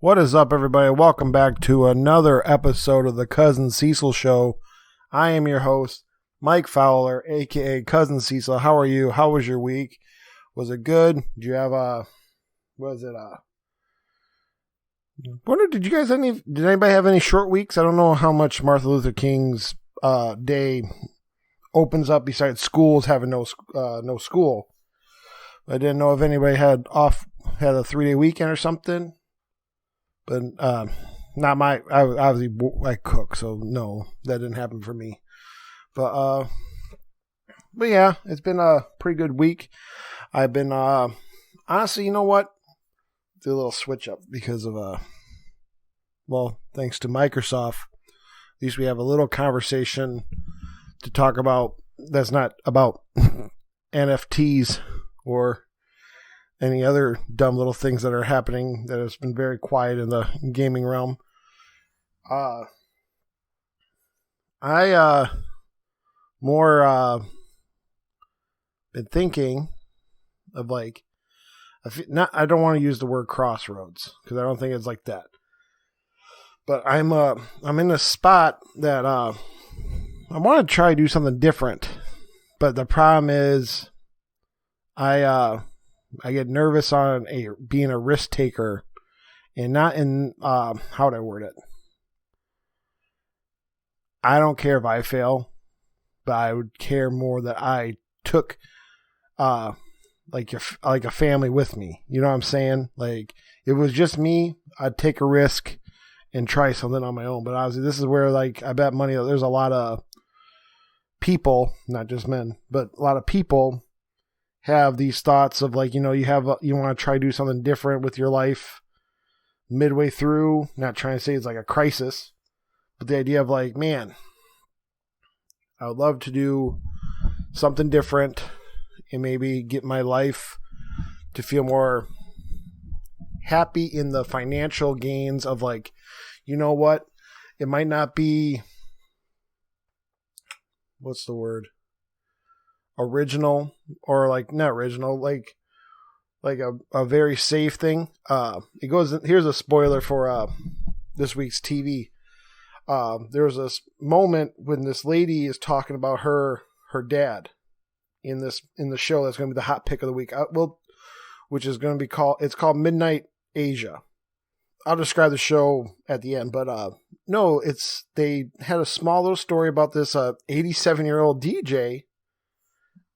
What is up, everybody? Welcome back to another episode of the Cousin Cecil Show. I am your host, Mike Fowler, aka Cousin Cecil. How are you? How was your week? Was it good? Did you have did anybody have any short weeks? I don't know how much Martin Luther King's day opens up besides schools having no school. I didn't know if anybody had a 3-day weekend or something. But I cook, so no, that didn't happen for me. But yeah, it's been a pretty good week. I've been honestly, you know what? Do a little switch up because of thanks to Microsoft, at least we have a little conversation to talk about that's not about NFTs or any other dumb little things that are happening that has been very quiet in the gaming realm. I been thinking of I don't want to use the word crossroads because I don't think it's like that. But I'm in a spot that I want to try to do something different. But the problem is I get nervous on being a risk taker and not in, how would I word it? I don't care if I fail, but I would care more that I took, like a family with me. You know what I'm saying? Like, if it was just me, I'd take a risk and try something on my own. But obviously this is where, I bet money, there's a lot of people, not just men, but a lot of people have these thoughts of you want to try to do something different with your life midway through. Not trying to say it's like a crisis, but the idea of man, I would love to do something different and maybe get my life to feel more happy in the financial gains of you know what? It might not be, what's the word? Original or not original, like a very safe thing. Here's a spoiler for this week's TV. There was this moment when this lady is talking about her dad in the show that's going to be the hot pick of the week. Which is going to be called Midnight Asia. I'll describe the show at the end, but no, they had a small little story about this 87-year-old DJ.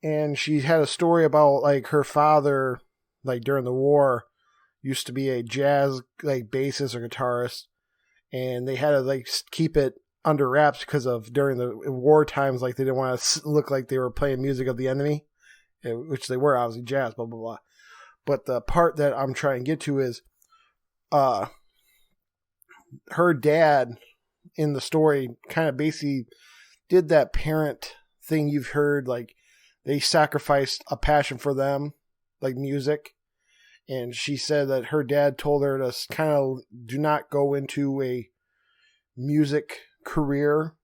And she had a story about her father, during the war, used to be a jazz bassist or guitarist, and they had to keep it under wraps because of during the war times, they didn't want to look like they were playing music of the enemy, which they were, obviously jazz, blah blah blah. But the part that I'm trying to get to is, her dad in the story kind of basically did that parent thing you've heard, they sacrificed a passion for them, like music. And she said that her dad told her to kind of do not go into a music career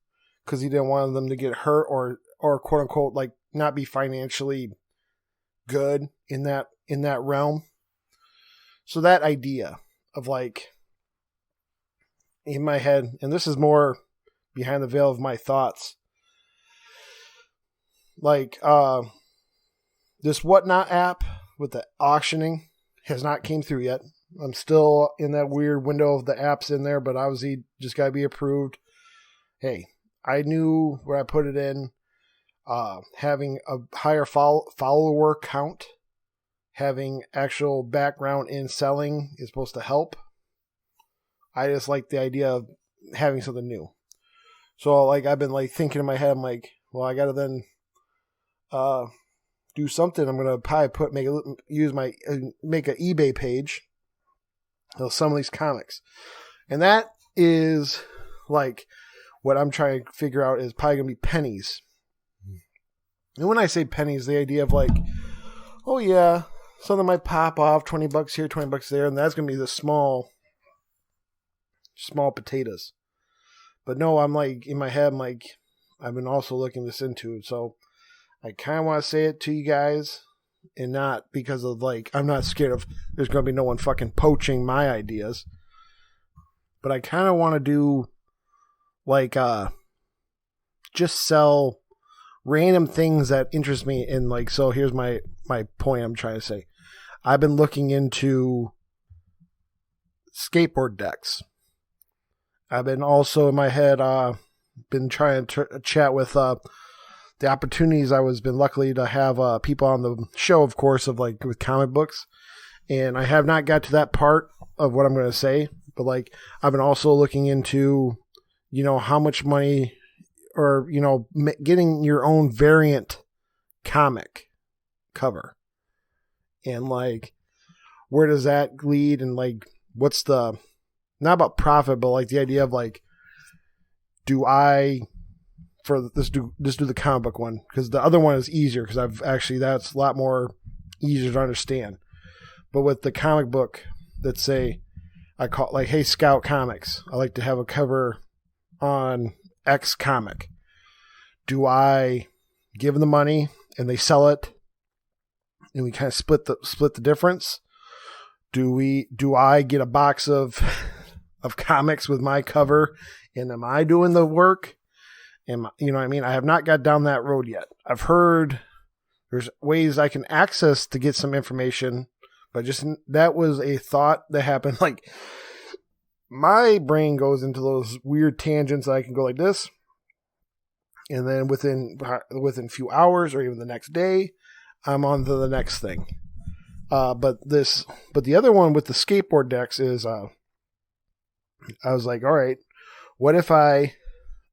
because he didn't want them to get hurt or quote unquote, not be financially good in that realm. So that idea of in my head, and this is more behind the veil of my thoughts, this Whatnot app with the auctioning has not came through yet. I'm still in that weird window of the apps in there, but obviously just got to be approved. Hey, I knew where I put it in. Having a higher follower count, having actual background in selling is supposed to help. I just like the idea of having something new. So I've been thinking in my head, I'm I got to then do something. I'm gonna probably make an eBay page of some of these comics, and that is what I'm trying to figure out is probably gonna be pennies. And when I say pennies, the idea of oh yeah, something might pop off, $20 here, $20 there, and that's gonna be the small potatoes. But no, I'm in my head, I've been also looking this into, so I kind of want to say it to you guys, and not because of I'm not scared of there's going to be no one fucking poaching my ideas. but I kind of want to do like just sell random things that interest me. And like, so here's my point I'm trying to say. I've been looking into skateboard decks. I've been also in my head been trying to chat with the opportunities I was been lucky to have people on the show, of course, of like with comic books. And I have not got to that part of what I'm going to say, but like I've been also looking into, you know, how much money or, you know, getting your own variant comic cover and like, where does that lead? And like, what's the, not about profit, but like the idea of like, do I, for this, do the comic book one? Because the other one is easier because I've actually, that's a lot more easier to understand. But with the comic book that say, I call like, hey, Scout Comics, I like to have a cover on X comic. Do I give them the money and they sell it and we kind of split the difference? Do I get a box of comics with my cover and am I doing the work? You know what I mean? I have not got down that road yet. I've heard there's ways I can access to get some information, but just that was a thought that happened. Like my brain goes into those weird tangents. I can go like this. And then within a few hours or even the next day, I'm on to the next thing. But the other one with the skateboard decks is, I was like, all right, what if I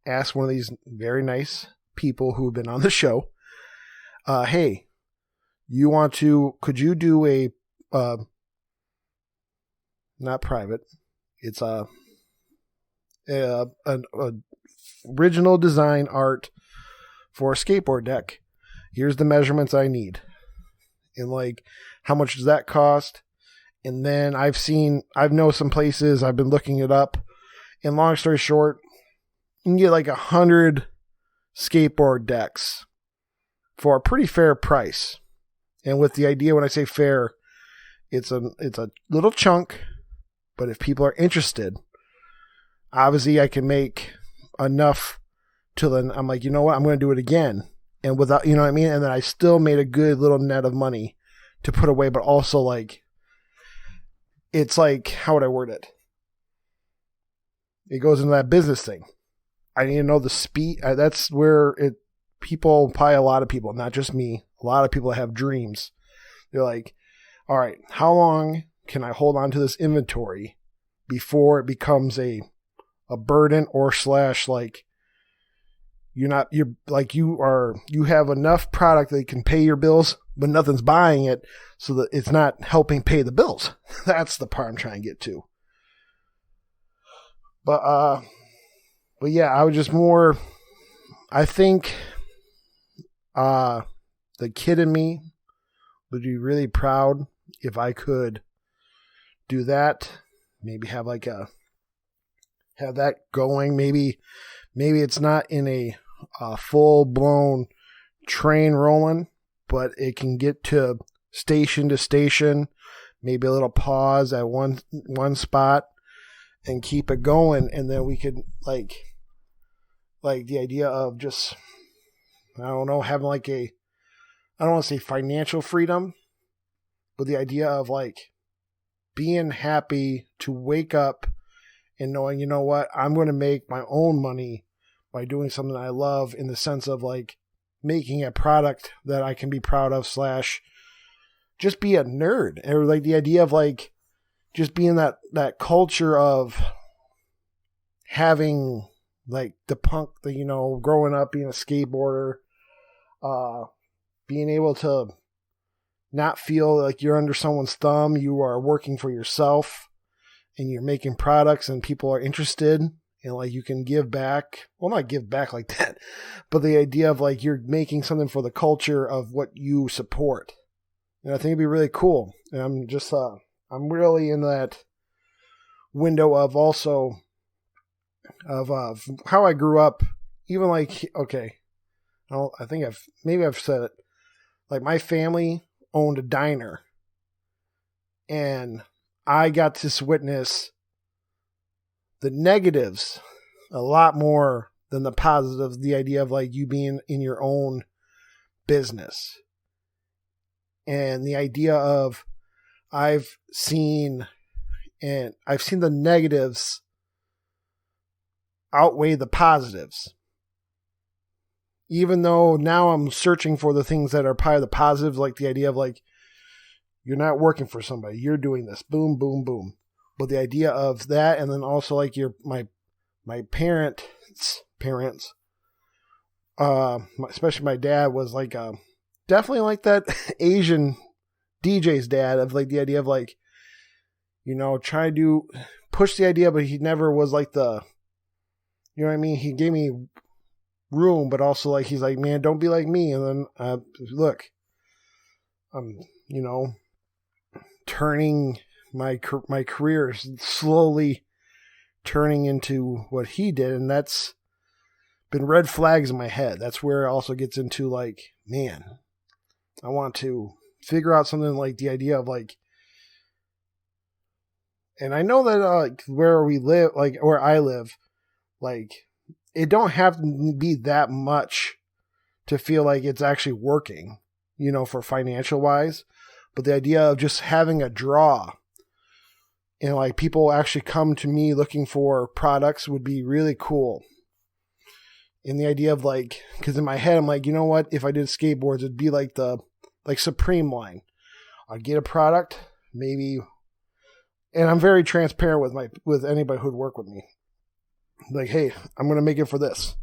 ask one of these very nice people who've been on the show, hey, could you do a, not private, it's a original design art for a skateboard deck. Here's the measurements I need. And like, how much does that cost? And then I've know some places, I've been looking it up. And long story short, you can get like 100 skateboard decks for a pretty fair price. And with the idea, when I say fair, it's a little chunk, but if people are interested, obviously I can make enough till then I'm like, you know what, I'm going to do it again. And without, you know what I mean? And then I still made a good little net of money to put away, but also like, it's like, how would I word it? It goes into that business thing. I need to know the speed. That's where probably a lot of people, not just me, a lot of people have dreams. They're like, all right, how long can I hold on to this inventory before it becomes a burden or / like you have enough product that can pay your bills, but nothing's buying it, so that it's not helping pay the bills. That's the part I'm trying to get to. But yeah, I was just more, I think, the kid in me would be really proud if I could do that. Maybe have that going. Maybe it's not in a full blown train rolling, but it can get to station, maybe a little pause at one spot and keep it going. And then we could like the idea of just, I don't know, having like I don't want to say financial freedom, but the idea of like being happy to wake up and knowing, you know what, I'm going to make my own money by doing something I love, in the sense of like making a product that I can be proud of / just be a nerd. Or like the idea of like just being that culture of having like the punk, you know, growing up being a skateboarder, being able to not feel like you're under someone's thumb. You are working for yourself and you're making products and people are interested. And like you can give back, well, not give back like that, but the idea of like you're making something for the culture of what you support. And I think it'd be really cool. And I'm just, I'm really in that window of also of how I grew up. Even like, okay, I think I've said it. Like my family owned a diner, and I got to witness the negatives a lot more than the positives. The idea of like you being in your own business, and the idea of I've seen the negatives outweigh the positives. Even though now I'm searching for the things that are probably the positives, like the idea of like, you're not working for somebody, you're doing this, boom, boom, boom. But the idea of that, and then also like my parents, especially my dad was like, definitely like that Asian DJ's dad, of like the idea of like, trying to push the idea, but he never was like the, you know what I mean? He gave me room, but also like, he's like, man, don't be like me. And then, look, I'm, turning my career, slowly turning into what he did. And that's been red flags in my head. That's where it also gets into like, man, I want to figure out something like the idea of like, and I know that where we live, like where I live, like it don't have to be that much to feel like it's actually working, for financial wise. But the idea of just having a draw and like people actually come to me looking for products would be really cool. And the idea of like, because in my head, I'm like, you know what? If I did skateboards, it'd be like the Supreme line. I'd get a product, maybe, and I'm very transparent with anybody who'd work with me. Like, hey, I'm going to make it for this.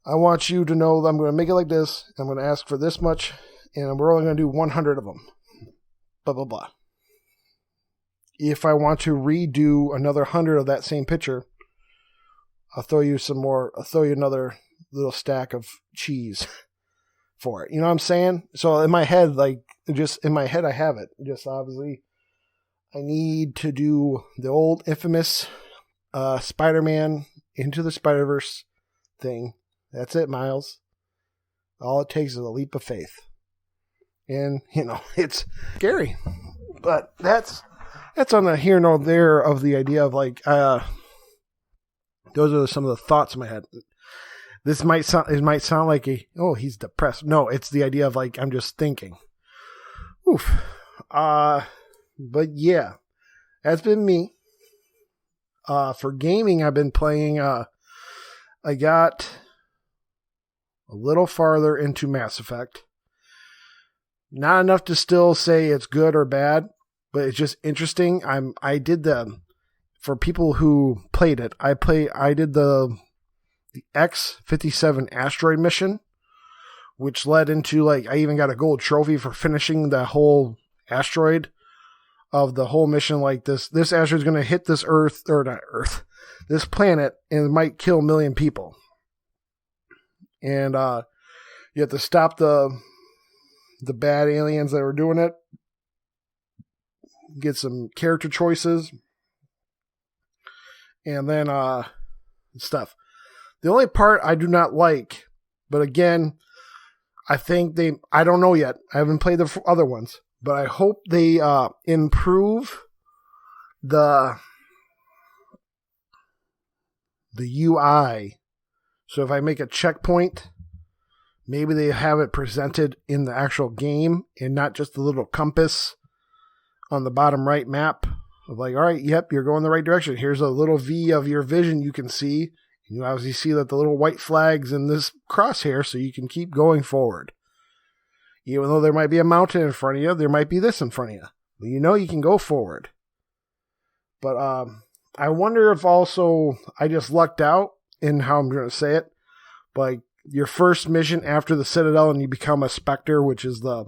I want you to know that I'm going to make it like this. I'm going to ask for this much, and we're only going to do 100 of them. Blah, blah, blah. If I want to redo another 100 of that same picture, I'll throw you some more. I'll throw you another little stack of cheese for it. You know what I'm saying? So in my head, like, just in my head, I have it. Just obviously, I need to do the old infamous Spider-Man Into the Spider-Verse thing. That's it, Miles. All it takes is a leap of faith. And, it's scary. But that's on the here nor there of the idea of like, those are some of the thoughts in my head. It might sound like he's depressed. No, it's the idea of like, I'm just thinking. Oof. But yeah, that's been me. For gaming, I've been playing, I got a little farther into Mass Effect. Not enough to still say it's good or bad, but it's just interesting. For people who played it, I did the X-57 asteroid mission, which led into like, I even got a gold trophy for finishing the whole asteroid of the whole mission. Like this asteroid's going to hit this this planet, and it might kill 1 million people. And you have to stop the bad aliens that were doing it. Get some character choices. And then stuff. The only part I do not like, but again, I think I don't know yet. I haven't played the other ones, but I hope they improve the UI. So if I make a checkpoint, maybe they have it presented in the actual game and not just the little compass on the bottom right map of like, all right, yep, you're going the right direction. Here's a little V of your vision you can see. And you obviously see that the little white flag's in this crosshair, so you can keep going forward. Even though there might be a mountain in front of you, there might be this in front of you. But you can go forward. But I wonder if also I just lucked out in how I'm going to say it. But like your first mission after the Citadel and you become a Spectre, which is the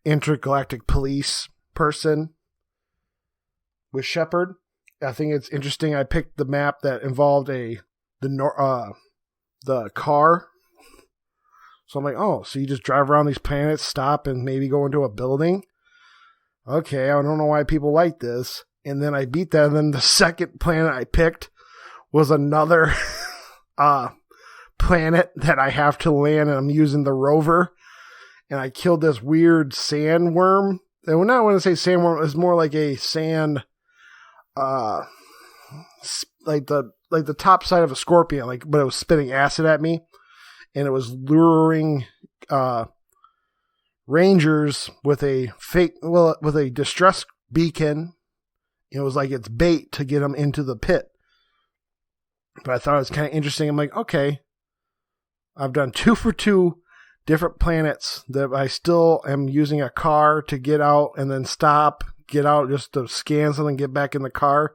intergalactic police person with Shepard. I think it's interesting. I picked the map that involved the car. So I'm like, oh, so you just drive around these planets, stop, and maybe go into a building? Okay, I don't know why people like this. And then I beat that, and then the second planet I picked was another planet that I have to land, and I'm using the rover. And I killed this weird sandworm. And when I want to say sandworm, it's more like a sand uh, like the top side of a scorpion, but it was spitting acid at me, and it was luring rangers with a distress beacon. It was like it's bait to get them into the pit. But I thought it was kind of interesting. I'm like, okay, I've done 2 for 2 different planets that I still am using a car to get out and then stop, get out just to scan something, get back in the car.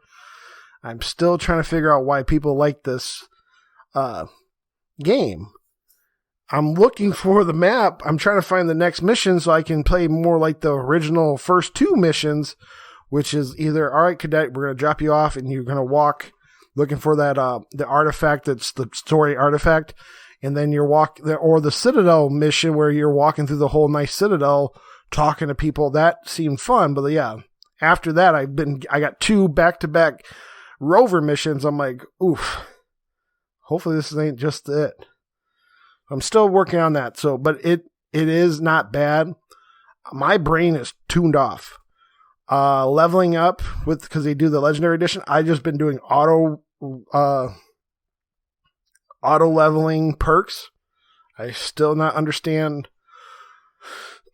I'm still trying to figure out why people like this game. I'm looking for the map. I'm trying to find the next mission so I can play more like the original first 2 missions, which is either, all right, cadet, we're going to drop you off and you're going to walk looking for that the artifact that's the story artifact, and then or the Citadel mission where you're walking through the whole nice Citadel talking to people. That seemed fun, but yeah, after that I got 2 back-to-back rover missions. I'm like, oof, hopefully this ain't just it. I'm still working on that. So, but it is not bad. My brain is tuned off. Leveling up because they do the legendary edition. I just been doing auto leveling perks. I still not understand.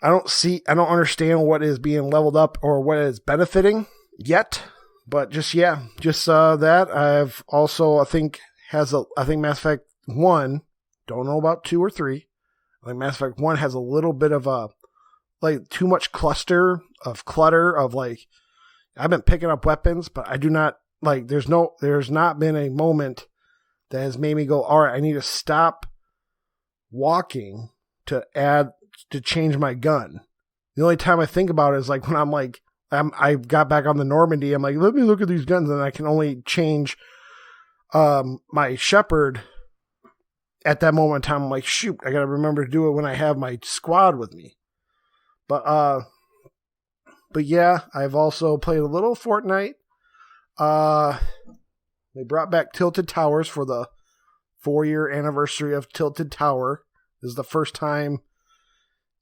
I don't understand what is being leveled up or what is benefiting yet. But that. I've also, I think Mass Effect 1, don't know about 2 or 3. I think Mass Effect 1 has a little bit of too much clutter of I've been picking up weapons, but I do not there's not been a moment that has made me go, all right, I need to stop walking to change my gun. The only time I think about it is when I got back on the Normandy. I'm like, let me look at these guns, and I can only change my Shepherd at that moment in time. I'm like, shoot, I got to remember to do it when I have my squad with me. But yeah, I've also played a little Fortnite. They brought back Tilted Towers for the 4-year anniversary of Tilted Tower. This is the first time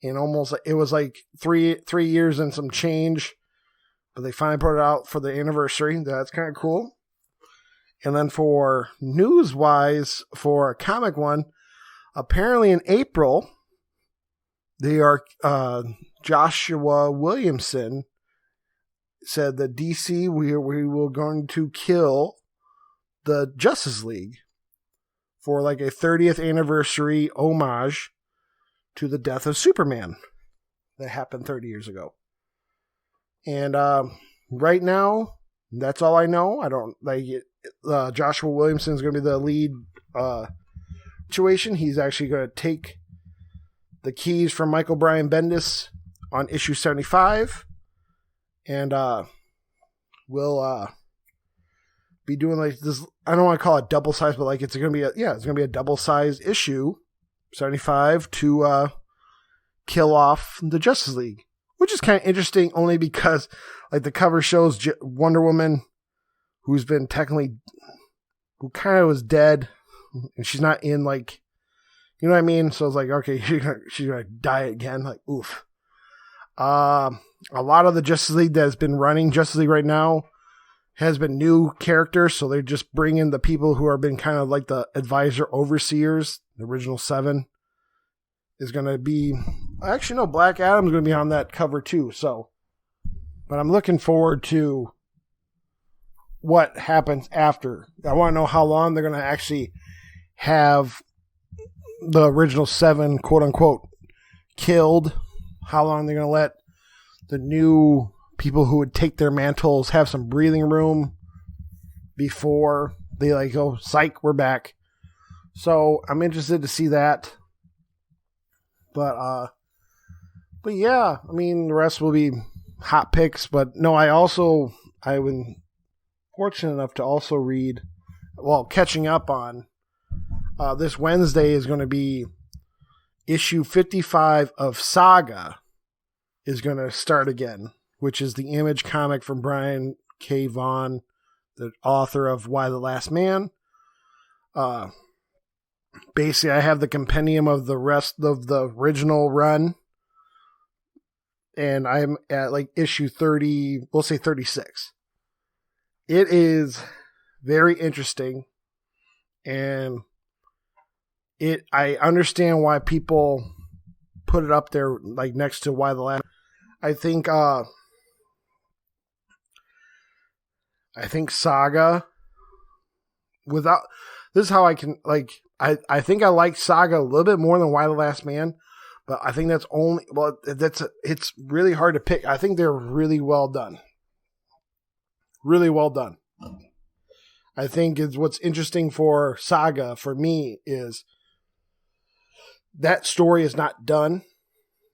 in it was like 3 years and some change, but they finally put it out for the anniversary. That's kind of cool. And then for news-wise, for a comic one, apparently in April, they are Joshua Williamson said that DC, we were going to kill the Justice League for like a 30th anniversary homage to the death of Superman that happened 30 years ago. And right now, that's all I know. I don't like it. Joshua Williamson is going to be the lead situation. He's actually going to take the keys from Michael Bryan Bendis on issue 75, and we'll be doing like this. I don't want to call it double size, but like it's going to be a double size issue 75 to kill off the Justice League, which is kind of interesting only because like the cover shows Wonder Woman, who kind of was dead, and she's not in like, you know what I mean? So it's like, okay, she's gonna die again. Like, oof. A lot of the Justice League that has been running Justice League right now has been new characters, so they're just bringing the people who have been kind of like the advisor overseers. The original 7 is going to be... Actually, no, Black Adam's going to be on that cover too, so... But I'm looking forward to what happens after. I want to know how long they're going to actually have the original 7, quote-unquote, killed. How long they're going to let the new people who would take their mantles have some breathing room before they like go, psych, we're back. So I'm interested to see that. But yeah, I mean, the rest will be hot picks. But no, I've been fortunate enough to also read, catching up on, this Wednesday is going to be issue 55 of Saga is going to start again, which is the Image comic from Brian K. Vaughan, the author of Why the Last Man. Basically, I have the compendium of the rest of the original run, and I'm at like issue 30, we'll say 36. it is very interesting, and I understand why people put it up there like next to Why the Last. I think Saga, without, this is how I can, like, I think I like Saga a little bit more than Why the Last Man, but I think that's only, well, it's really hard to pick. I think they're really well done. Really well done. I think is what's interesting for Saga for me is that story is not done.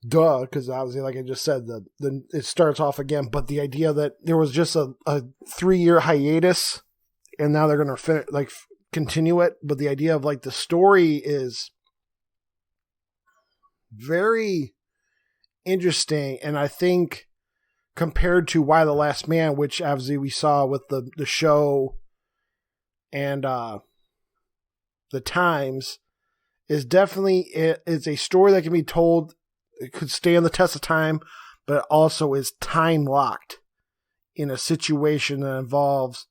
Duh, because obviously, like I just said, it starts off again. But the idea that there was just a 3-year hiatus, and now they're going to continue it. But the idea of like the story is very interesting, and I think compared to Why the Last Man, which obviously we saw with the show and the Times, is definitely it's a story that can be told. It could stand the test of time, but it also is time locked in a situation that involves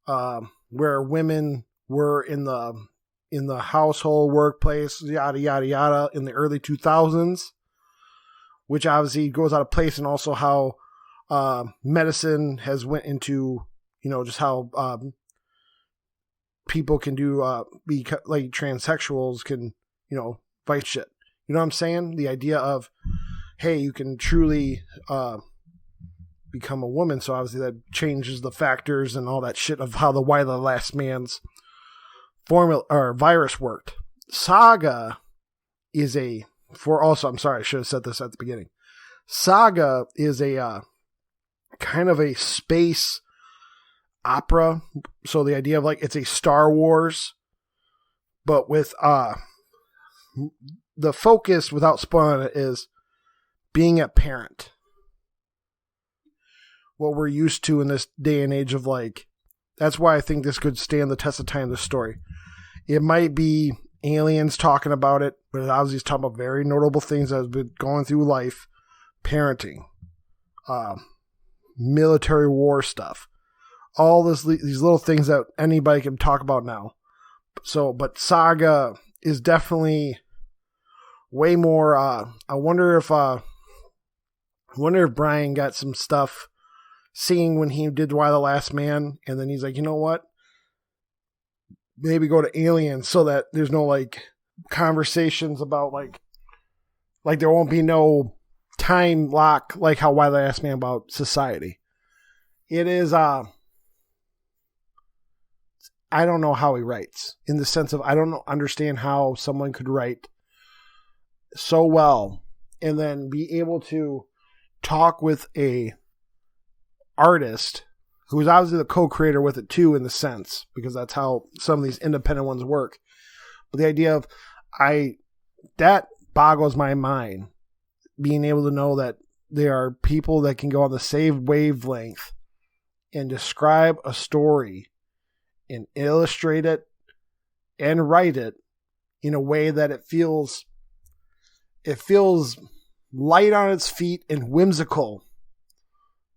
where women were in the household, workplace, yada yada yada, in the early 2000s, which obviously goes out of place, and also how medicine has went into, just how people can do be like transsexuals can fight shit. You know what I'm saying? The idea of, hey, you can truly become a woman. So obviously that changes the factors and all that shit of how the Why the Last Man's formula or virus worked. Saga is I'm sorry, I should have said this at the beginning. Saga is a kind of a space opera. So the idea of like it's a Star Wars, but with the focus, without spoiling it, is being a parent. What we're used to in this day and age of like, that's why I think this could stand the test of time, this story. It might be aliens talking about it, but it obviously is talking about very notable things that have been going through life, parenting, military war stuff, all these little things that anybody can talk about now. So, but Saga is definitely way more. I wonder if Brian got some stuff seeing when he did Why the Last Man, and then he's like, you know what? Maybe go to Aliens so that there's no like conversations about like there won't be no time lock like how Why the Last Man about society. It is I don't know how he writes, in the sense of I don't understand how someone could write so well and then be able to talk with a artist who is obviously the co-creator with it too, in the sense, because that's how some of these independent ones work. But the idea of that boggles my mind, being able to know that there are people that can go on the same wavelength and describe a story and illustrate it and write it in a way that it feels light on its feet and whimsical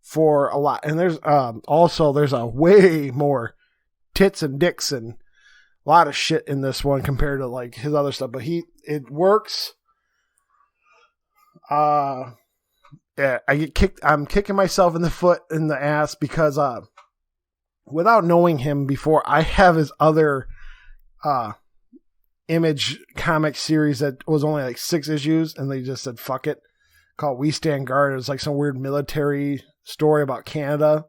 for a lot. And there's a way more tits and dicks and a lot of shit in this one compared to like his other stuff, but it works. Yeah, I'm kicking myself in the ass because without knowing him before, I have his other Image comic series that was only like 6 issues, and they just said fuck it, called We Stand Guard. It was like some weird military story about Canada,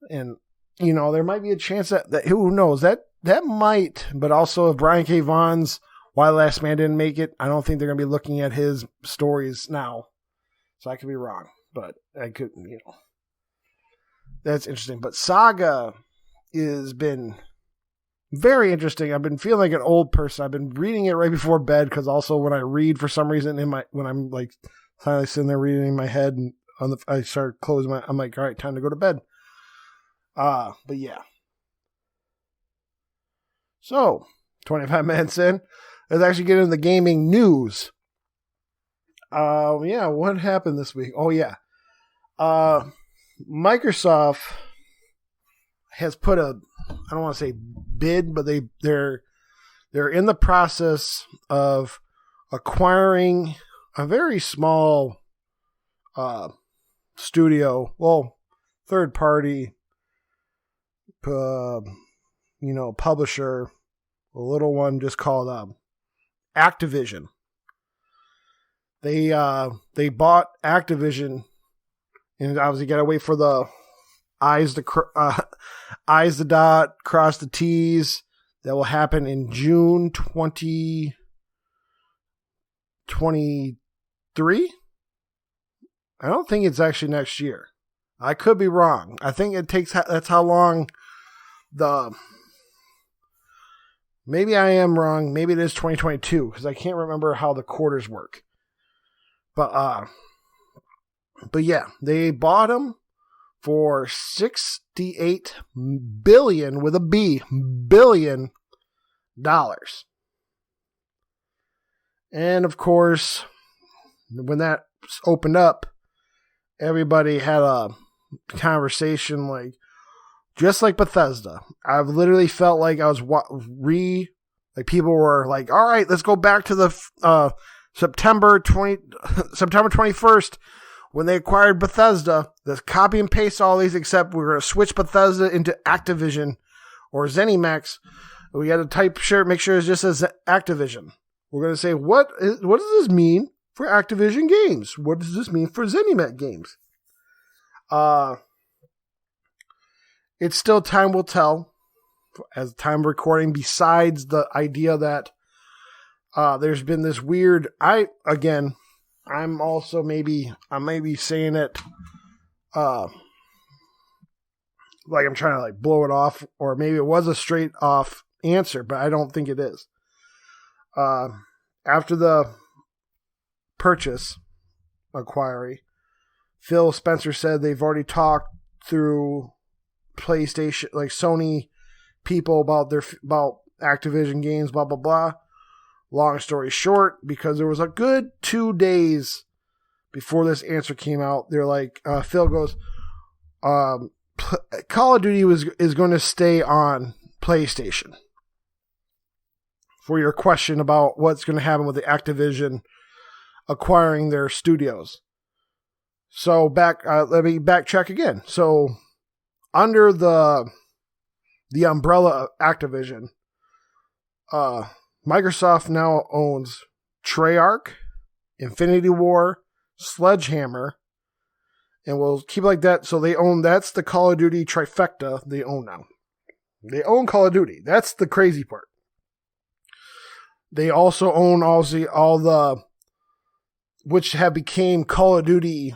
and there might be a chance that who knows, that might. But also, if Brian K. Vaughan's Why the Last Man didn't make it, I don't think they're gonna be looking at his stories now. So I could be wrong, but I could, that's interesting. But Saga has been very interesting. I've been feeling like an old person. I've been reading it right before bed, because also when I read, for some reason, when I'm like finally sitting there reading in my head, and I start closing I'm like, all right, time to go to bed. But yeah. So 25 minutes in, let's actually get into the gaming news. Yeah, what happened this week? Oh yeah. Microsoft has put I don't want to say bid, but they're in the process of acquiring a very small studio, well, third party, publisher, a little one just called Activision. They bought Activision, and obviously got to wait for the I's to dot, cross the T's. That will happen in June 2023. I don't think it's actually next year. I could be wrong. I think that's how long maybe I am wrong. Maybe it is 2022 because I can't remember how the quarters work. But yeah, they bought them for $68 billion with a B billion dollars. And of course, when that opened up, everybody had a conversation just like Bethesda. I've literally felt like I was people were like, all right, let's go back to the September 21st when they acquired Bethesda. Let's copy and paste all these, except we're going to switch Bethesda into Activision or ZeniMax. We got to make sure it just says Activision. We're going to say, what does this mean for Activision games? What does this mean for ZeniMax games? It's still time will tell as time of recording, besides the idea that there's been this weird, I may be saying it like I'm trying to blow it off, or maybe it was a straight off answer, but I don't think it is. After the purchase inquiry, Phil Spencer said they've already talked through PlayStation, Sony people about Activision games, blah blah blah. Long story short, because there was a good 2 days before this answer came out, they're like, Phil goes, Call of Duty is going to stay on PlayStation. For your question about what's going to happen with the Activision acquiring their studios. So let me backtrack again. So under the umbrella of Activision, Microsoft now owns Treyarch, Infinity War, Sledgehammer, and we'll keep it like that. So that's the Call of Duty trifecta they own now. They own Call of Duty. That's the crazy part. They also own obviously all the, which have became Call of Duty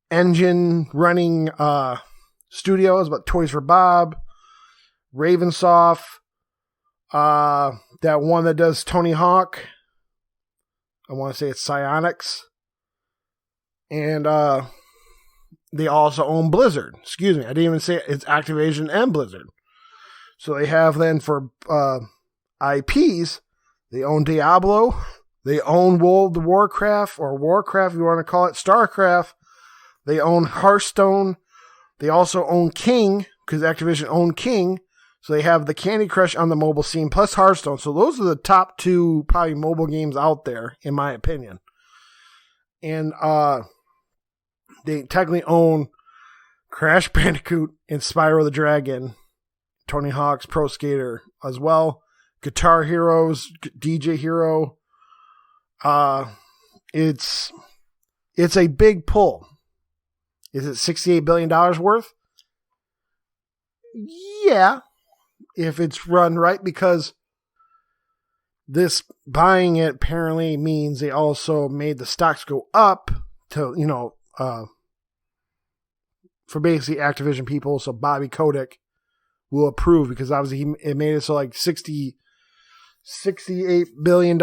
engine running studios, but Toys for Bob, Ravensoft, that one that does Tony Hawk. I want to say it's Psyonix. And they also own Blizzard. Excuse me, I didn't even say it. It's Activision and Blizzard. So they have then for IPs, they own Diablo, they own World of Warcraft, or Warcraft if you want to call it, StarCraft. They own Hearthstone. They also own King, because Activision owned King. So they have the Candy Crush on the mobile scene, plus Hearthstone. So those are the top two probably mobile games out there, in my opinion. And they technically own Crash Bandicoot and Spyro the Dragon, Tony Hawk's Pro Skater as well, Guitar Heroes, DJ Hero. It's a big pull. Is it $68 billion worth? Yeah, if it's run right, because this buying it apparently means they also made the stocks go up to, for basically Activision people. So Bobby Kotick will approve, because obviously it made it so $68 billion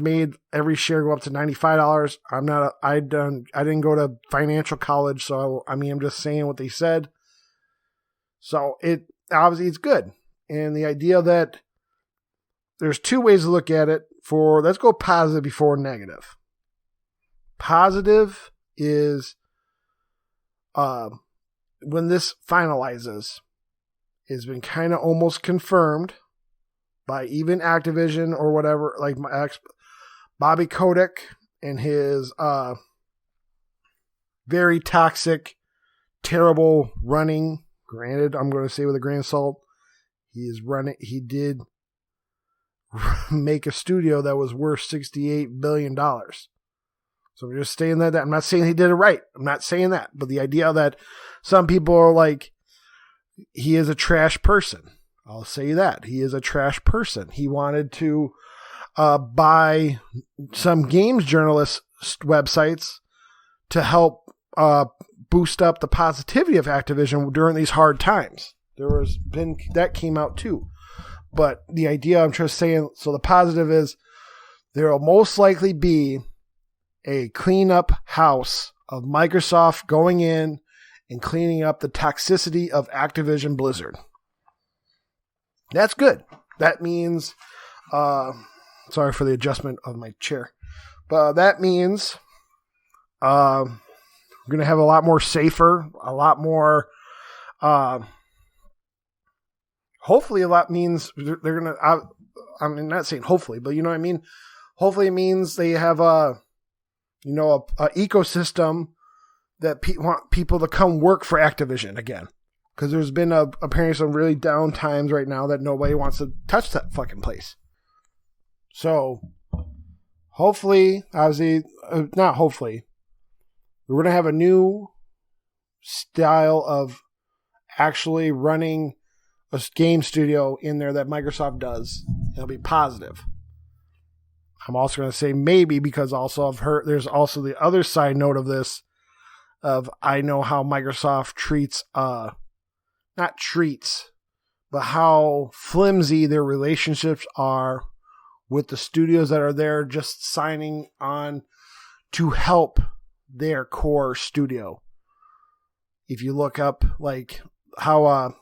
made every share go up to $95. I didn't go to financial college, so I'm just saying what they said. So it obviously it's good. And the idea that there's two ways to look at it. Let's go positive before negative. Positive is when this finalizes, it's been kind of almost confirmed by even Activision or whatever, like Bobby Kotick and his very toxic, terrible running. Granted, I'm going to say with a grain of salt, he did make a studio that was worth $68 billion. So we're just saying that. I'm not saying he did it right. I'm not saying that. But the idea that some people are like, he is a trash person. I'll say that. He is a trash person. He wanted to buy some games journalist websites to help boost up the positivity of Activision during these hard times. That came out too. But the idea I'm just saying, so the positive is there will most likely be a cleanup house of Microsoft going in and cleaning up the toxicity of Activision Blizzard. That's good. That means, sorry for the adjustment of my chair, but that means we're going to have a lot more safer, a lot more, hopefully a lot means they're going to, I'm not saying hopefully, but you know what I mean? Hopefully it means they have a ecosystem that want people to come work for Activision again. Because there's been apparently some really down times right now that nobody wants to touch that fucking place. So, hopefully, obviously, not hopefully, we're going to have a new style of actually running a game studio in there that Microsoft does. It'll be positive. I'm also going to say maybe because also I've heard there's also the other side note of this of I know how Microsoft treats not treats, but how flimsy their relationships are with the studios that are there just signing on to help their core studio. If you look up like how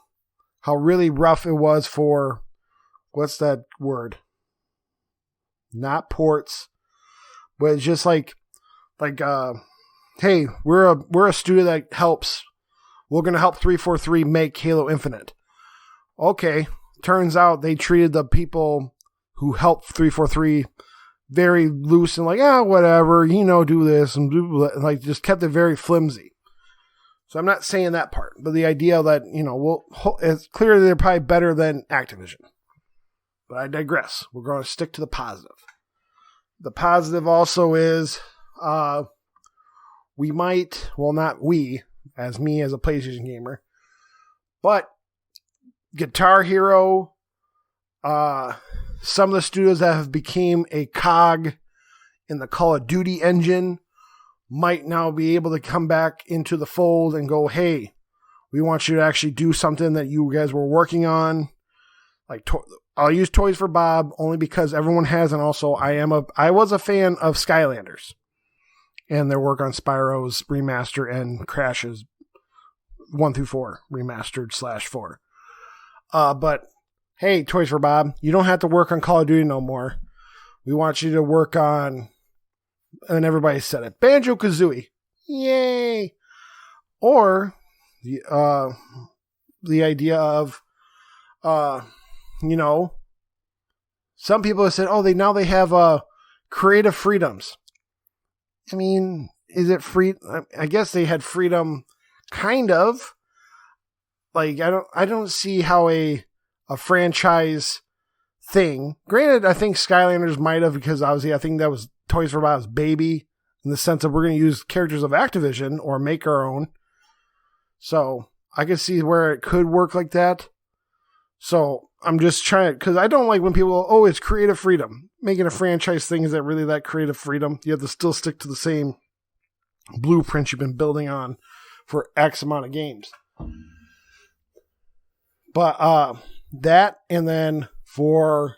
really rough it was for what's that word? Not ports, but it's just like hey, we're a studio that helps. We're going to help 343 make Halo Infinite. Okay, turns out they treated the people who helped 343 very loose and like, whatever, do this and like just kept it very flimsy. So I'm not saying that part, but the idea that, it's clear that they're probably better than Activision. But I digress. We're going to stick to the positive. The positive also is we might, well, not we, as me as a PlayStation gamer, but Guitar Hero, some of the studios that have become a cog in the Call of Duty engine might now be able to come back into the fold and go, hey, we want you to actually do something that you guys were working on. Like, I'll use Toys for Bob only because everyone has, and also I was a fan of Skylanders and their work on Spyro's remaster and Crash's 1 through 4 remastered /4. But hey, Toys for Bob, you don't have to work on Call of Duty no more. We want you to work on, and everybody said it, Banjo-Kazooie. Yay! Or the idea of, some people have said, they have creative freedoms. I mean, is it free? I guess they had freedom, kind of. Like, I don't see how a franchise thing. Granted, I think Skylanders might have, because obviously I think that was Toys for Bob's baby, in the sense of we're going to use characters of Activision or make our own. So I can see where it could work like that. So I'm just trying, because I don't like when people, it's creative freedom. Making a franchise thing, is that really that creative freedom? You have to still stick to the same blueprint you've been building on for X amount of games. But that, and then for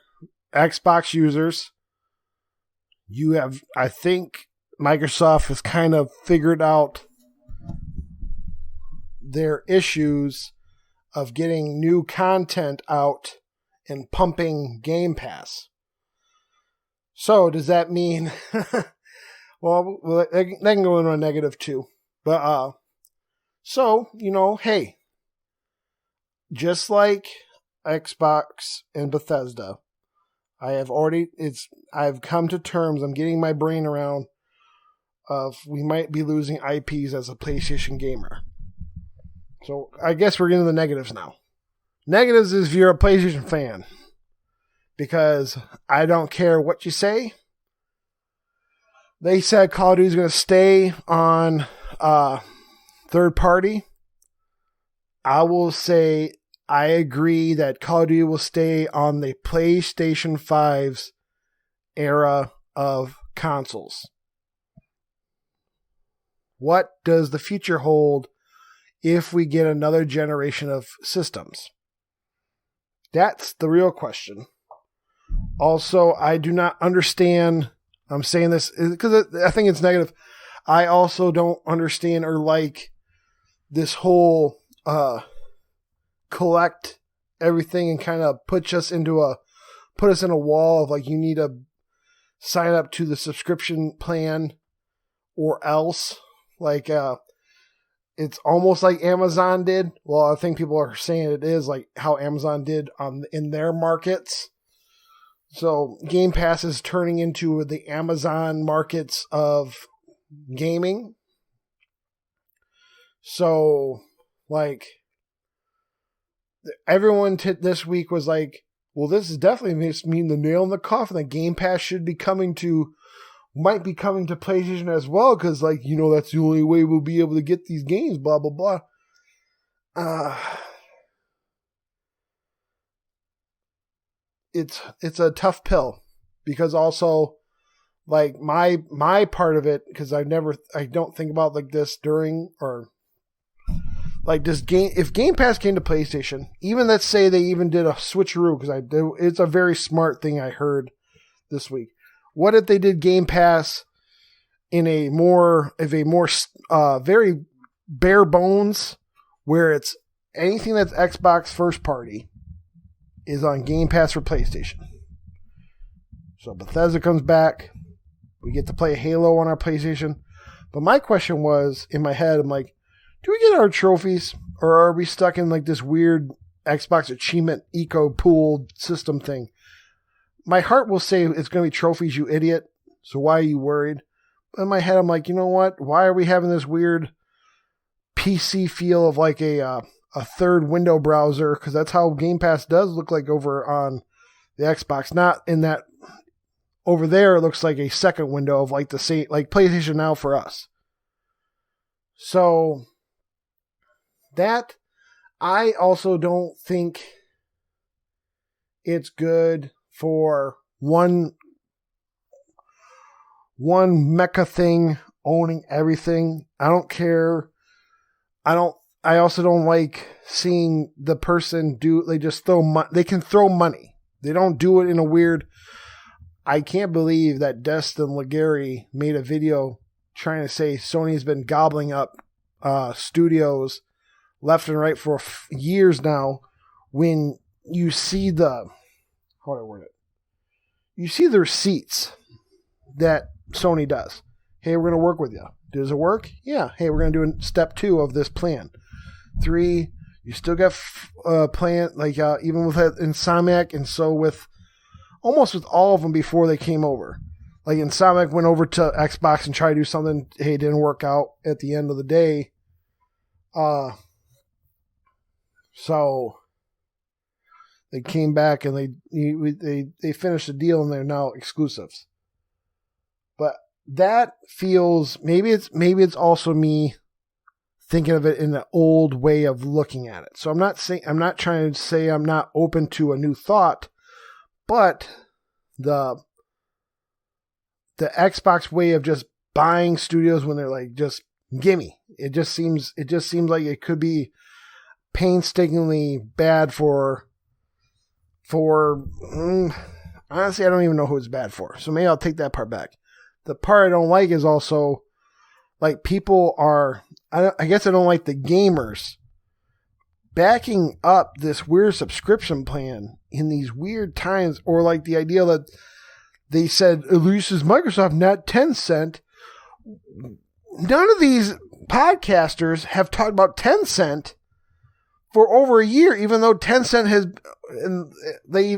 Xbox users, I think Microsoft has kind of figured out their issues of getting new content out and pumping Game Pass. So does that mean, well, that can go into a negative too. But So, hey, just like Xbox and Bethesda, I've come to terms, I'm getting my brain around of we might be losing IPs as a PlayStation gamer. So I guess we're getting the negatives now. Negatives is if you're a PlayStation fan. Because I don't care what you say. They said Call of Duty is going to stay on third party. I will say I agree that Call of Duty will stay on the PlayStation 5's era of consoles. What does the future hold if we get another generation of systems? That's the real question. Also, I do not understand, I'm saying this because I think it's negative. I also don't understand or like this whole collect everything and kind of put us in a wall of like you need to sign up to the subscription plan or else. Like it's almost like Amazon did. Well, I think people are saying it is like how Amazon did in their markets. So Game Pass is turning into the Amazon markets of gaming. So, like, everyone this week was like, well, this is definitely mean the nail in the coffin that Game Pass might be coming to PlayStation as well, because, like, that's the only way we'll be able to get these games, blah, blah, blah. It's a tough pill, because also, like, my part of it, because I don't think about like this during, or like if Game Pass came to PlayStation, even let's say they even did a switcheroo, because it's a very smart thing I heard this week. What if they did Game Pass in a very bare bones, where it's anything that's Xbox first party is on Game Pass for PlayStation. So Bethesda comes back. We get to play Halo on our PlayStation. But my question was, in my head, I'm like, do we get our trophies? Or are we stuck in like this weird Xbox achievement eco pool system thing? My heart will say it's going to be trophies, you idiot. So why are you worried? But in my head, I'm like, you know what? Why are we having this weird PC feel of like a third window browser? Because that's how Game Pass does look like over on the Xbox. Not in that over there, it looks like a second window of like the same, like PlayStation Now for us. So that, I also don't think it's good for one mecha thing owning everything. I don't care. I also don't like seeing the person they just they can throw money. They don't do it in a weird, I can't believe that Destin Legary made a video trying to say Sony's been gobbling up studios left and right for years now. When you see how do I word it? You see the receipts that Sony does. Hey, we're going to work with you. Does it work? Yeah. Hey, we're going to do step 2 of this plan. 3, you still got plan, like even with Insomniac, and so with almost with all of them before they came over. Like Insomniac went over to Xbox and tried to do something. Hey, it didn't work out at the end of the day. So they came back and they finished the deal, and they're now exclusives. But that feels, maybe it's also me thinking of it in the old way of looking at it. So I'm not trying to say I'm not open to a new thought, but the Xbox way of just buying studios when they're like, just gimme. It just seems like it could be painstakingly bad for honestly, I don't even know who it's bad for. So maybe I'll take that part back. The part I don't like is also like people are, I guess I don't like the gamers backing up this weird subscription plan in these weird times, or like the idea that they said, at least is Microsoft, not Tencent. None of these podcasters have talked about Tencent for over a year, even though Tencent has, and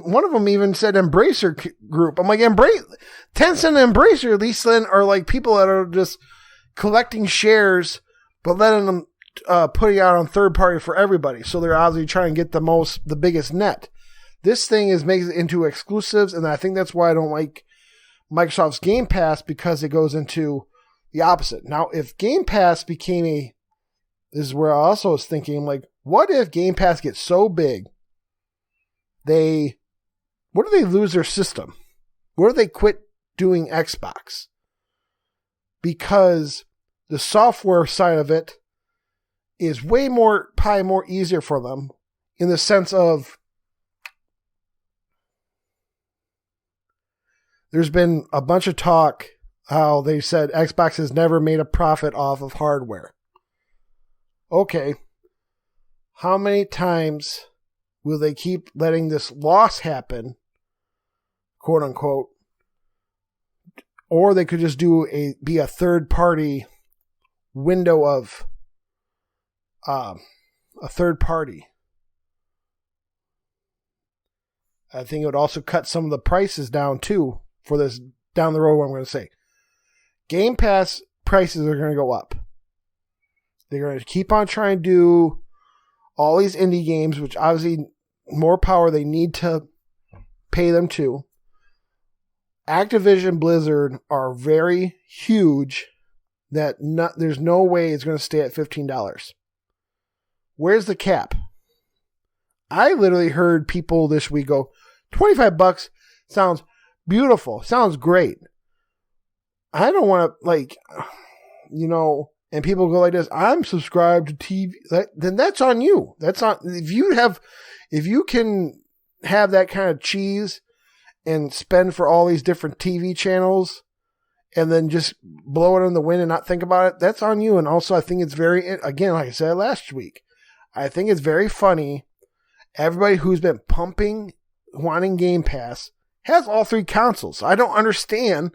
one of them even said Embracer Group. I'm like, Tencent and Embracer at least then are like people that are just collecting shares, but letting them putting out on third party for everybody. So they're obviously trying to get the biggest net. This thing makes it into exclusives, and I think that's why I don't like Microsoft's Game Pass, because it goes into the opposite. Now, if Game Pass became this is where I also was thinking, like, what if Game Pass gets so big, what if they lose their system? What if they quit doing Xbox? Because the software side of it is probably more easier for them, in the sense of there's been a bunch of talk how they said Xbox has never made a profit off of hardware. Okay. How many times will they keep letting this loss happen, quote unquote? Or they could just be a third party window of a third party. I think it would also cut some of the prices down too for this down the road. What I'm going to say, Game Pass prices are going to go up. They're going to keep on trying to do all these indie games, which obviously more power they need to pay them to. Activision Blizzard are very huge that there's no way it's going to stay at $15. Where's the cap? I literally heard people this week go, $25 sounds beautiful, sounds great. I don't want to, and people go like this, I'm subscribed to TV. Then that's on you. That's on, if you can have that kind of cheese and spend for all these different TV channels and then just blow it in the wind and not think about it, that's on you. And also I think it's again, like I said last week, I think it's very funny. Everybody who's been pumping, wanting Game Pass, has all three consoles. I don't understand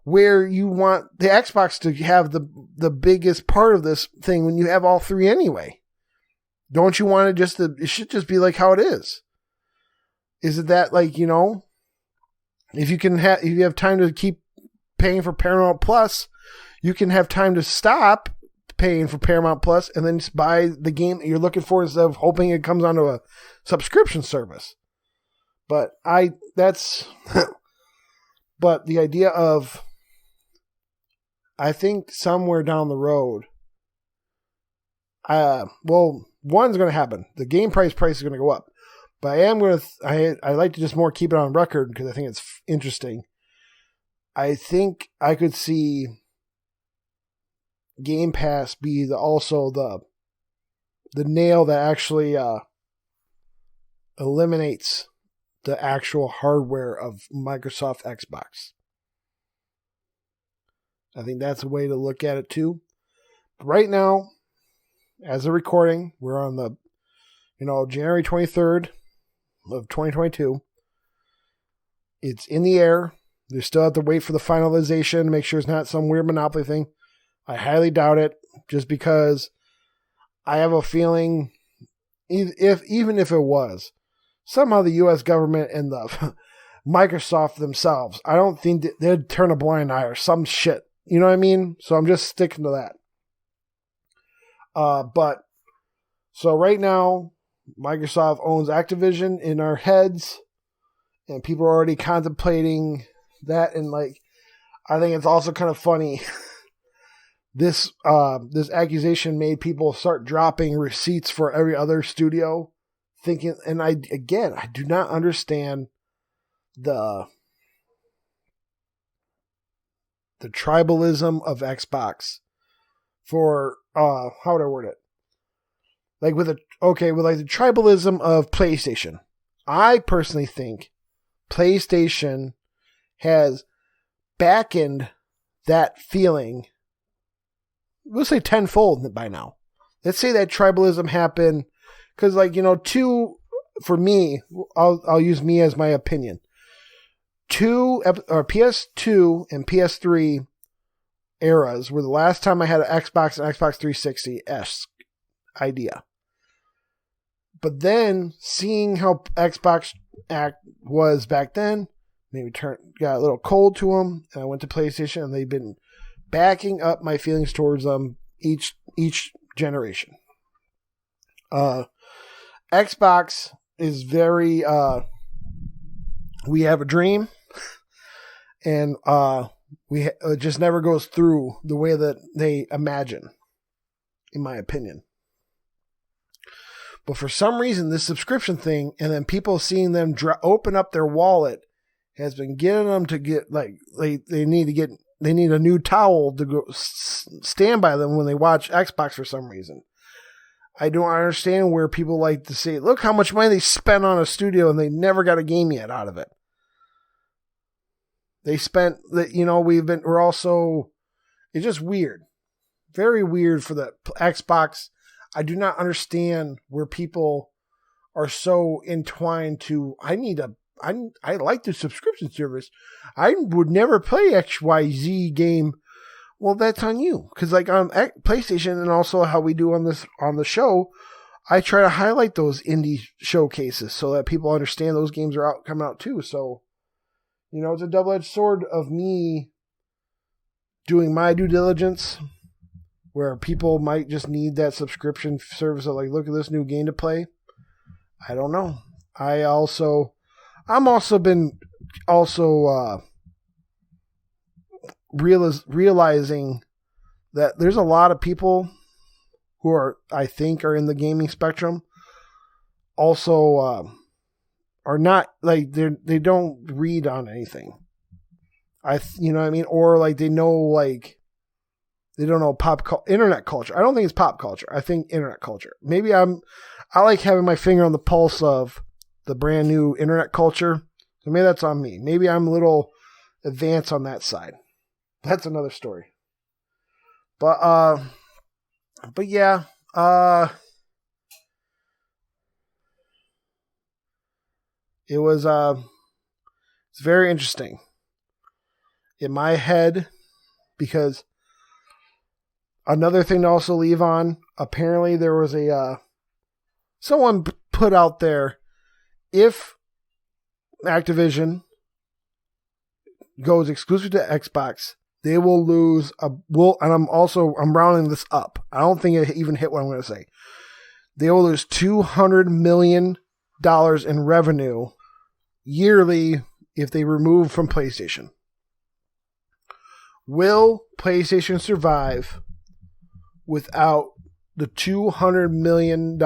where you want the Xbox to have the biggest part of this thing when you have all three anyway. Don't you want it should just be like how it is. Is it that, if you have time to keep paying for Paramount Plus, you can have time to stop paying for Paramount Plus and then just buy the game that you're looking for instead of hoping it comes onto a subscription service. But but the idea of, I think somewhere down the road, one's going to happen. The game price is going to go up. But I like to just more keep it on record because I think it's interesting. I think I could see Game Pass be also the nail that actually eliminates the actual hardware of Microsoft Xbox. I think that's a way to look at it too. But right now, as a recording, we're on the January 23rd of 2022. It's in the air. They still have to wait for the finalization to make sure it's not some weird monopoly thing. I highly doubt it, just because I have a feeling, even if it was, somehow the U.S. government and the Microsoft themselves, I don't think they'd turn a blind eye or some shit. You know what I mean? So I'm just sticking to that. So right now, Microsoft owns Activision in our heads, and people are already contemplating that. And I think it's also kind of funny. This accusation made people start dropping receipts for every other studio, thinking. And I do not understand the tribalism of Xbox for how would I word it? With the tribalism of PlayStation. I personally think PlayStation has back-ended that feeling, let's say tenfold by now. Let's say that tribalism happened because, for me, I'll use me as my opinion. PS2 and PS3 eras were the last time I had an Xbox and Xbox 360-esque idea. But then seeing how Xbox was back then, maybe got a little cold to them, and I went to PlayStation, and they've been backing up my feelings towards them each generation. Xbox is very we have a dream, and it just never goes through the way that they imagine, in my opinion. But for some reason, this subscription thing, and then people seeing them open up their wallet, has been getting them to get like they need a new towel to go stand by them when they watch Xbox for some reason. I don't understand where people like to say, look how much money they spent on a studio and they never got a game yet out of it. They spent that, we're also, it's just weird. Very weird for the Xbox. I do not understand where people are so entwined to, I like the subscription service. I would never play XYZ game. Well, that's on you. Because like on PlayStation, and also how we do on the show, I try to highlight those indie showcases so that people understand those games are coming out too. So, it's a double-edged sword of me doing my due diligence, where people might just need that subscription service of like, look at this new game to play. I don't know. I'm also been realizing that there's a lot of people who I think are in the gaming spectrum also are not like they don't read on anything. You know what I mean? Or like they know they don't know internet culture. I don't think it's pop culture. I think internet culture. Maybe I like having my finger on the pulse of the brand new internet culture. So maybe that's on me. Maybe I'm a little advanced on that side. That's another story. But yeah, it's very interesting in my head, because another thing to also leave on, apparently there was someone put out there, if Activision goes exclusive to Xbox, they will lose and I'm rounding this up. I don't think it even hit what I'm going to say. They will lose $200 million in revenue yearly if they remove from PlayStation. Will PlayStation survive without the $200 million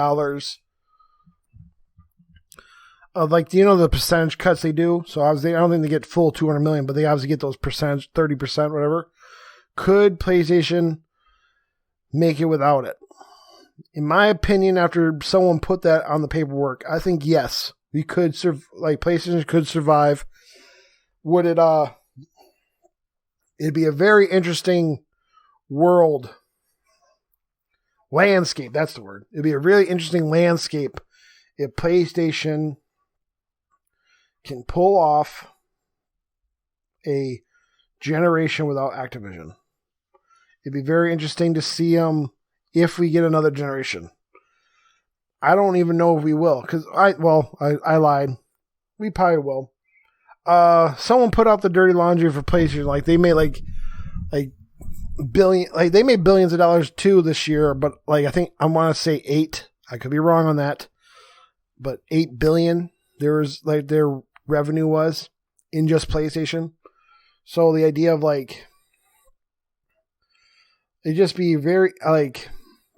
of the percentage cuts they do? So obviously, I don't think they get full $200 million, but they obviously get those percentage, 30%, whatever. Could PlayStation make it without it? In my opinion, after someone put that on the paperwork, I think yes, we could PlayStation could survive. Would it? It'd be a very interesting landscape. That's the word. It'd be a really interesting landscape if PlayStation can pull off a generation without Activision. It'd be very interesting to see them if we get another generation. I don't even know if we will, because I lied. We probably will. Someone put out the dirty laundry for PlayStation. Like they made they made billions of dollars too this year, but I think I want to say 8. I could be wrong on that, but 8 billion. There was their revenue was in just PlayStation. So the idea of it just be very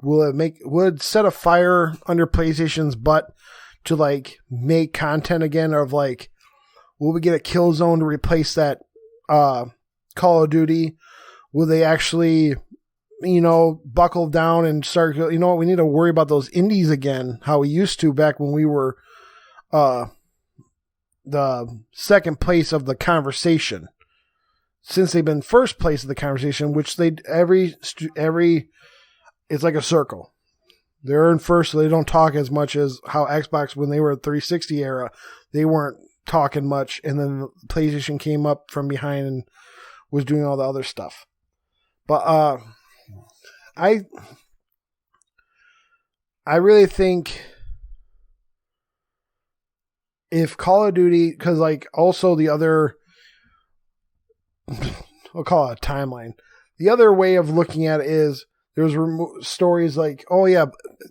would it set a fire under PlayStation's butt to make content again of will we get a Killzone to replace that Call of Duty? Will they actually buckle down and start, we need to worry about those indies again, how we used to back when we were the second place of the conversation. Since they've been first place of the conversation, which it's like a circle. They're in first, so they don't talk as much as how Xbox, when they were at 360 era, they weren't talking much, and then PlayStation came up from behind and was doing all the other stuff. But I really think if Call of Duty, because like also the other, we'll call it a timeline. The other way of looking at it is there's stories like, oh yeah,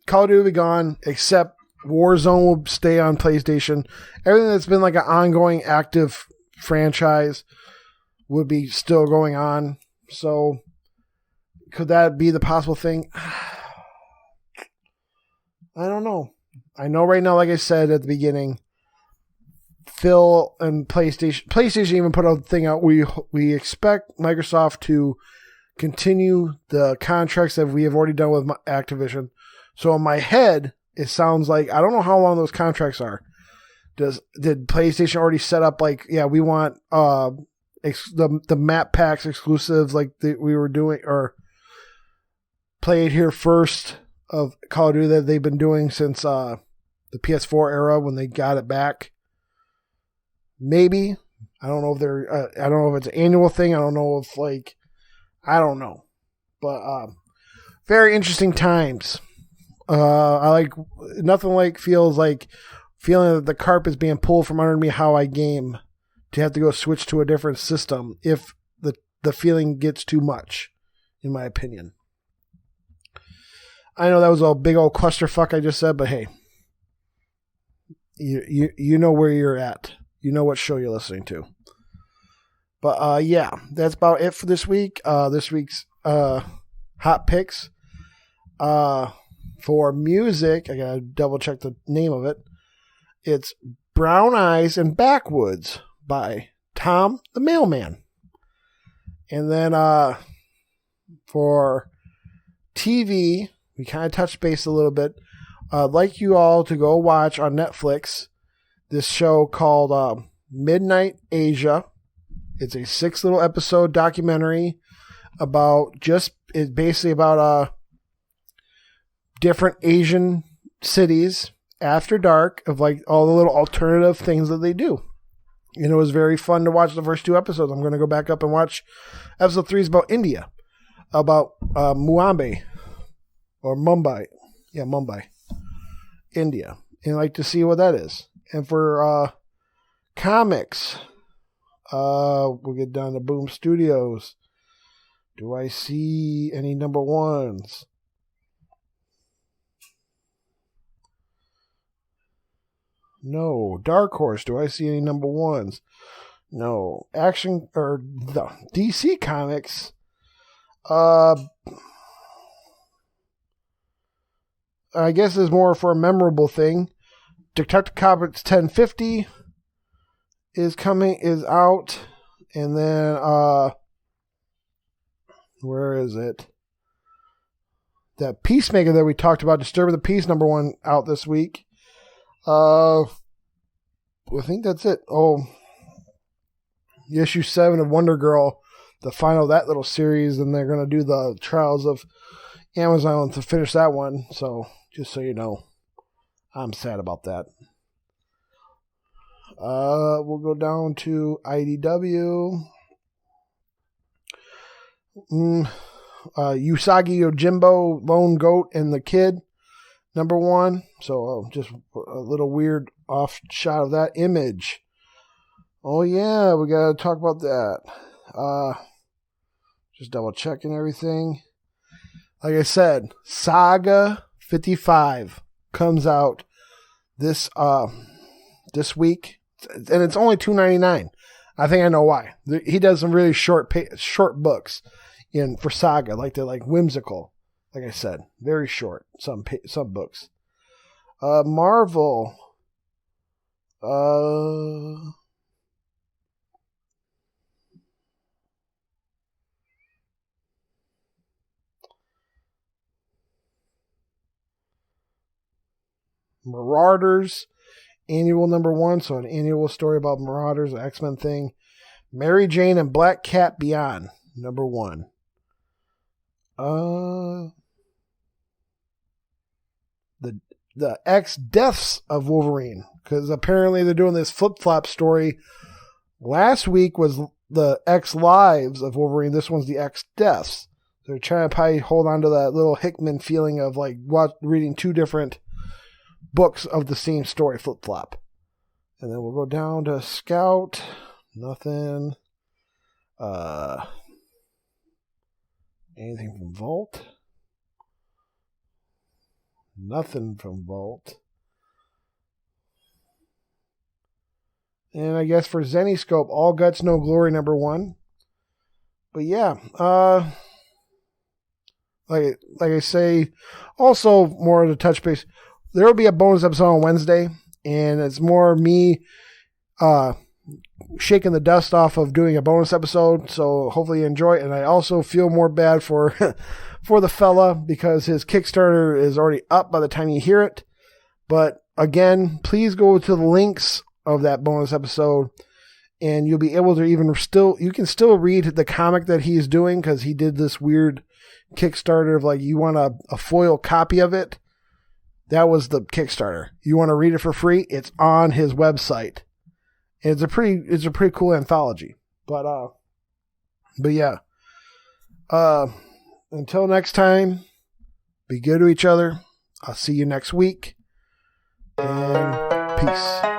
Call of Duty will be gone, except Warzone will stay on PlayStation. Everything that's been like an ongoing active franchise would be still going on. So could that be the possible thing? I don't know. I know right now, like I said at the beginning, Phil and PlayStation even put a thing out. We expect Microsoft to continue the contracts that we have already done with Activision. So in my head, it sounds like, I don't know how long those contracts are. Did PlayStation already set up like, yeah, we want the map packs exclusives like we were doing, or Play It Here First of Call of Duty that they've been doing since the PS4 era when they got it back?Maybe. I don't know if I don't know if it's an annual thing. I don't know if I don't know. But very interesting times. I like nothing like feels like feeling that the carpet's being pulled from under me how I game to have to go switch to a different system if the feeling gets too much, in my opinion. I know that was a big old clusterfuck I just said, but hey, you know where you're at. You know what show you're listening to. But yeah, that's about it for this week. This week's hot picks. For music, I gotta double check the name of it. It's Brown Eyes and Backwoods by Tom the Mailman. And then for TV, we kind of touched base a little bit. I'd like you all to go watch on Netflix this show called Midnight Asia. It's a 6 little episode documentary it's basically about different Asian cities after dark of like all the little alternative things that they do. And it was very fun to watch the first 2 episodes. I'm going to go back up and watch episode 3 is about India, about Mumbai or Mumbai. Yeah, Mumbai, India. And I like to see what that is. And for comics, we'll get down to Boom Studios. Do I see any number ones? No. Dark Horse, do I see any number ones? No. Action or the DC Comics. I guess is more for a memorable thing. Detective Comics 1050 is out. And then where is it? That Peacemaker that we talked about, Disturb of the Peace, number 1 out this week. I think that's it. Oh, issue 7 of Wonder Girl, the final of that little series, and they're going to do the Trials of Amazon to finish that one. So, just so you know, I'm sad about that. We'll go down to IDW. Usagi Yojimbo, Lone Goat, and the Kid, number 1. So just a little weird off shot of that. Image. Oh yeah, we gotta talk about that. Just double checking everything. Like I said, Saga 55 comes out this week, and it's only $2.99. I think I know why. He does some really short books for Saga, like they're like whimsical. Like I said, very short. Some books. Marvel. Marauders, annual number 1. So an annual story about Marauders, an X-Men thing. Mary Jane and Black Cat Beyond, number 1. The X Deaths of Wolverine, because apparently they're doing this flip-flop story. Last week was the X Lives of Wolverine. This one's the X Deaths. They're trying to probably hold on to that little Hickman feeling of like reading two different books of the same story flip-flop. And then we'll go down to Scout. Nothing. Anything from Vault? Nothing from Vault. And I guess for Zeniscope, All Guts, No Glory, #1. But yeah, like I say, also more of the touch base. There will be a bonus episode on Wednesday, and it's more me shaking the dust off of doing a bonus episode. So hopefully you enjoy it. And I also feel more bad for for the fella because his Kickstarter is already up by the time you hear it. But again, please go to the links of that bonus episode, and you'll be able to you can still read the comic that he's doing, because he did this weird Kickstarter of like, you want a foil copy of it. That was the Kickstarter. You want to read it for free? It's on his website. And it's a pretty cool anthology. But yeah. Until next time, be good to each other. I'll see you next week. And peace.